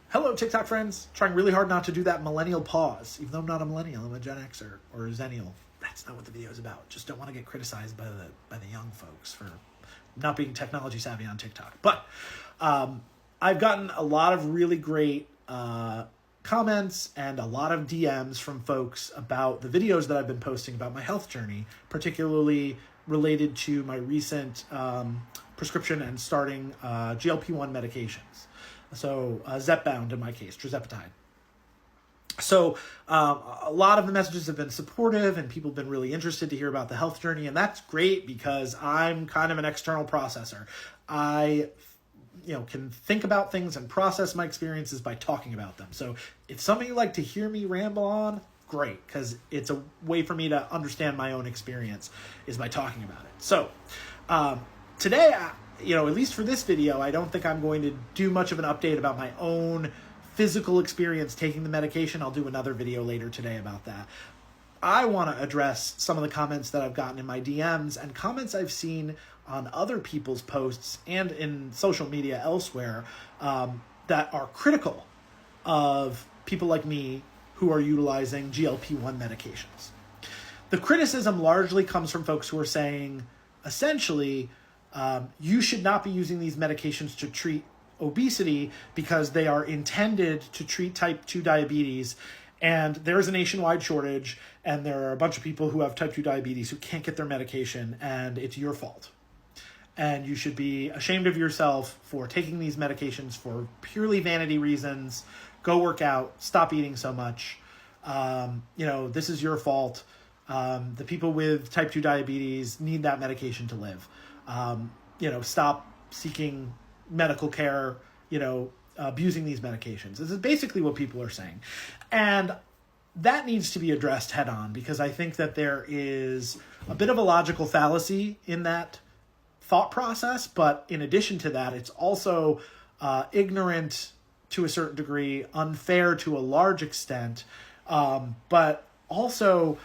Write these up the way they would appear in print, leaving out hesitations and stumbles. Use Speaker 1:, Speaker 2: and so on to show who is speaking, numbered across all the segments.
Speaker 1: Hello, TikTok friends. Trying really hard not to do that millennial pause. Even though I'm not a millennial, I'm a Gen Xer or a Zennial. That's not what the video is about. Just don't want to get criticized by the young folks for not being technology savvy on TikTok. But I've gotten a lot of really great comments and a lot of DMs from folks about the videos that I've been posting about my health journey, particularly related to my recent prescription and starting GLP1 medications. So Zepbound in my case, tirzepatide. So a lot of the messages have been supportive and people have been really interested to hear about the health journey. And that's great because I'm kind of an external processor. I can think about things and process my experiences by talking about them. So if some of you like to hear me ramble on, great, because it's a way for me to understand my own experience is by talking about it. So today, at least for this video, I don't think I'm going to do much of an update about my own physical experience taking the medication. I'll do another video later today about that. I want to address some of the comments that I've gotten in my DMs and comments I've seen on other people's posts and in social media elsewhere that are critical of people like me who are utilizing GLP-1 medications. The criticism largely comes from folks who are saying, essentially, you should not be using these medications to treat obesity because they are intended to treat type 2 diabetes. And there's a nationwide shortage, and there are a bunch of people who have type 2 diabetes who can't get their medication, and it's your fault. And you should be ashamed of yourself for taking these medications for purely vanity reasons. Go work out, stop eating so much. This is your fault. The people with type 2 diabetes need that medication to live. Stop seeking medical care, abusing these medications. This is basically what people are saying. And that needs to be addressed head on because I think that there is a bit of a logical fallacy in that thought process. But in addition to that, it's also ignorant to a certain degree, unfair to a large extent, but also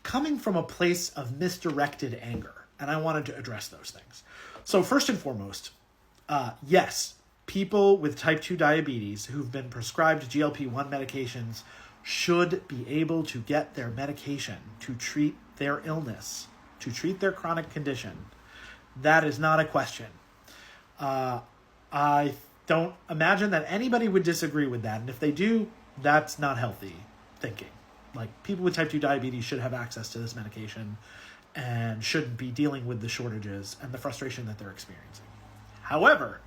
Speaker 1: coming from a place of misdirected anger. And I wanted to address those things. So first and foremost, yes, people with type 2 diabetes who've been prescribed GLP-1 medications should be able to get their medication to treat their illness, to treat their chronic condition. That is not a question. I don't imagine that anybody would disagree with that. And if they do, that's not healthy thinking. Like, people with type 2 diabetes should have access to this medication and shouldn't be dealing with the shortages and the frustration that they're experiencing. However,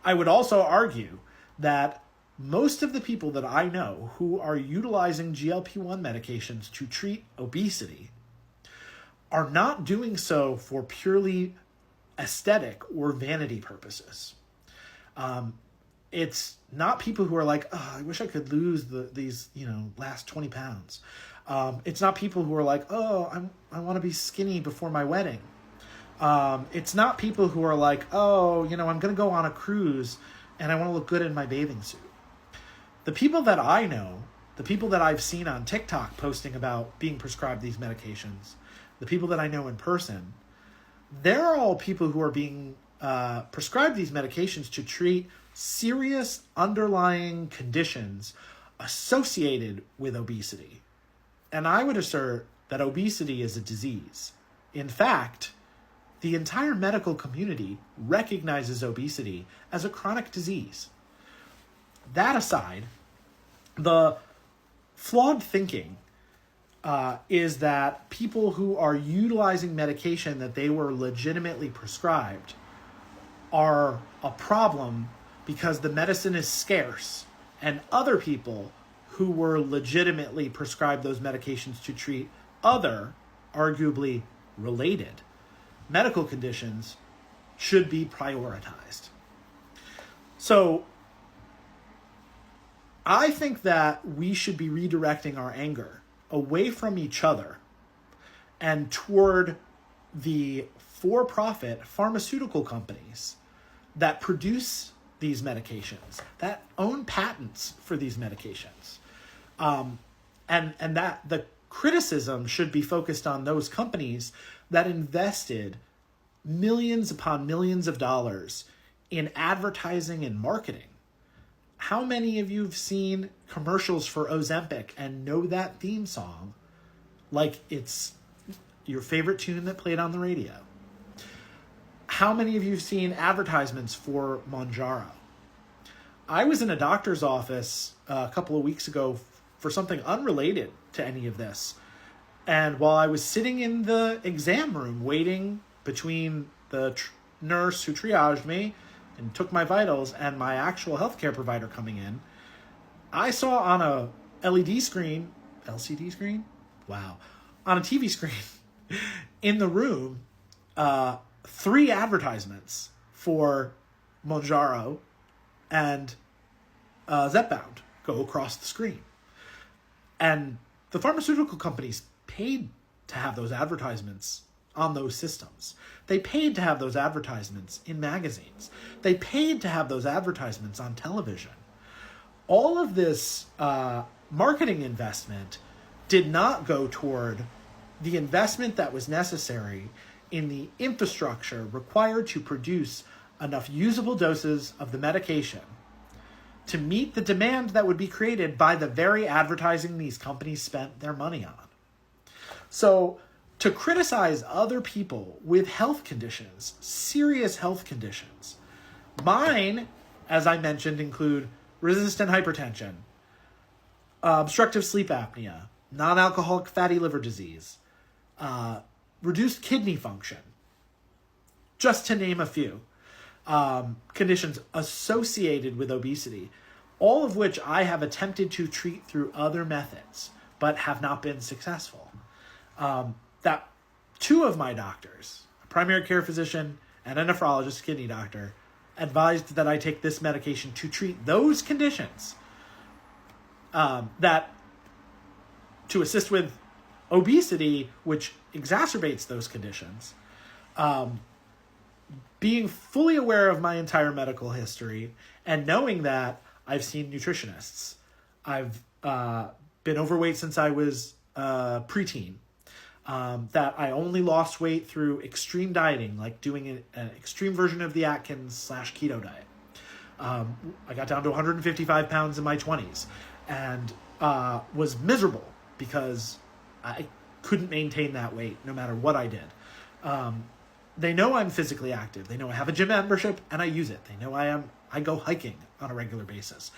Speaker 1: I would also argue that most of the people that I know who are utilizing GLP-1 medications to treat obesity are not doing so for purely aesthetic or vanity purposes. It's not people who are like, oh, I wish I could lose these last 20 pounds. It's not people who are like, oh, I want to be skinny before my wedding. It's not people who are like, oh, I'm going to go on a cruise and I want to look good in my bathing suit. The people that I know, the people that I've seen on TikTok posting about being prescribed these medications, the people that I know in person, they're all people who are being prescribed these medications to treat serious underlying conditions associated with obesity. And I would assert that obesity is a disease. In fact, the entire medical community recognizes obesity as a chronic disease. That aside, the flawed thinking is that people who are utilizing medication that they were legitimately prescribed are a problem because the medicine is scarce, and other people who were legitimately prescribed those medications to treat other, arguably related, medical conditions should be prioritized. So I think that we should be redirecting our anger away from each other and toward the for-profit pharmaceutical companies that produce these medications, that own patents for these medications. And that the criticism should be focused on those companies that invested millions upon millions of dollars in advertising and marketing. How many of you have seen commercials for Ozempic and know that theme song like it's your favorite tune that played on the radio? How many of you have seen advertisements for Mounjaro? I was in a doctor's office a couple of weeks ago for something unrelated to any of this. And while I was sitting in the exam room waiting between the nurse who triaged me and took my vitals and my actual healthcare provider coming in, I saw on a LED screen, LCD screen? Wow. On a TV screen in the room, 3 advertisements for Mounjaro and Zepbound go across the screen. And the pharmaceutical companies paid to have those advertisements on those systems. They paid to have those advertisements in magazines. They paid to have those advertisements on television. All of this marketing investment did not go toward the investment that was necessary in the infrastructure required to produce enough usable doses of the medication to meet the demand that would be created by the very advertising these companies spent their money on. So to criticize other people with health conditions, serious health conditions, mine, as I mentioned, include resistant hypertension, obstructive sleep apnea, non-alcoholic fatty liver disease, reduced kidney function, just to name a few conditions associated with obesity, all of which I have attempted to treat through other methods, but have not been successful. That 2 of my doctors, a primary care physician and a nephrologist, kidney doctor, advised that I take this medication to treat those conditions, that to assist with obesity, which exacerbates those conditions. Being fully aware of my entire medical history and knowing that I've seen nutritionists. I've been overweight since I was preteen. That I only lost weight through extreme dieting, like doing an extreme version of the Atkins/keto diet. I got down to 155 pounds in my 20s and was miserable because I couldn't maintain that weight no matter what I did. They know I'm physically active. They know I have a gym membership and I use it. They know I go hiking on a regular basis.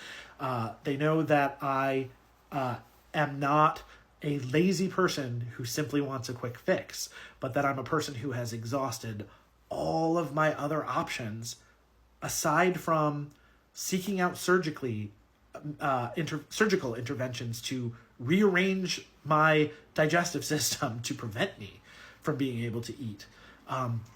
Speaker 1: They know that I am not a lazy person who simply wants a quick fix, but that I'm a person who has exhausted all of my other options aside from seeking out surgical interventions to rearrange my digestive system to prevent me from being able to eat.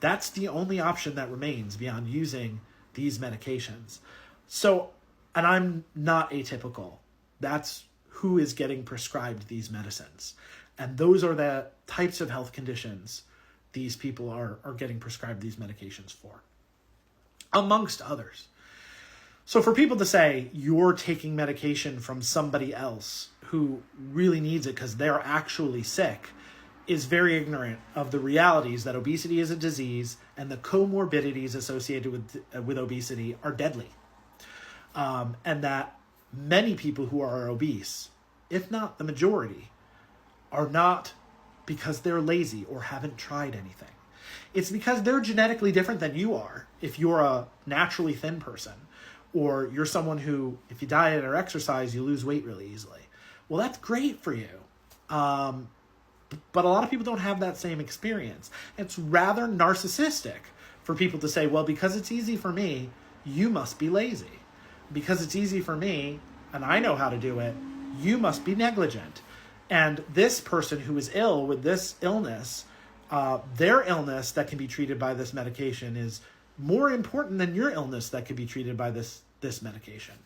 Speaker 1: That's the only option that remains beyond using these medications. So, and I'm not atypical. That's who is getting prescribed these medicines. And those are the types of health conditions these people are getting prescribed these medications for, amongst others. So for people to say you're taking medication from somebody else who really needs it because they're actually sick is very ignorant of the realities that obesity is a disease and the comorbidities associated with obesity are deadly. And that many people who are obese, if not the majority, are not because they're lazy or haven't tried anything. It's because they're genetically different than you are. If you're a naturally thin person, or you're someone who, if you diet or exercise, you lose weight really easily. Well, that's great for you. But a lot of people don't have that same experience. It's rather narcissistic for people to say, well, because it's easy for me, you must be lazy. Because it's easy for me, and I know how to do it, you must be negligent. And this person who is ill with this illness, their illness that can be treated by this medication is more important than your illness that could be treated by this medication.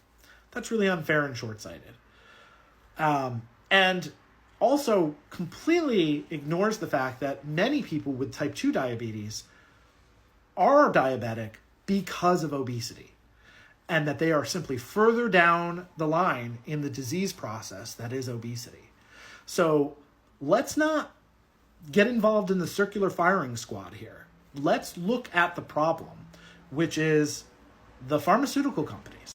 Speaker 1: That's really unfair and short-sighted. And also completely ignores the fact that many people with type 2 diabetes are diabetic because of obesity, and that they are simply further down the line in the disease process that is obesity. So let's not get involved in the circular firing squad here. Let's look at the problem, which is the pharmaceutical companies.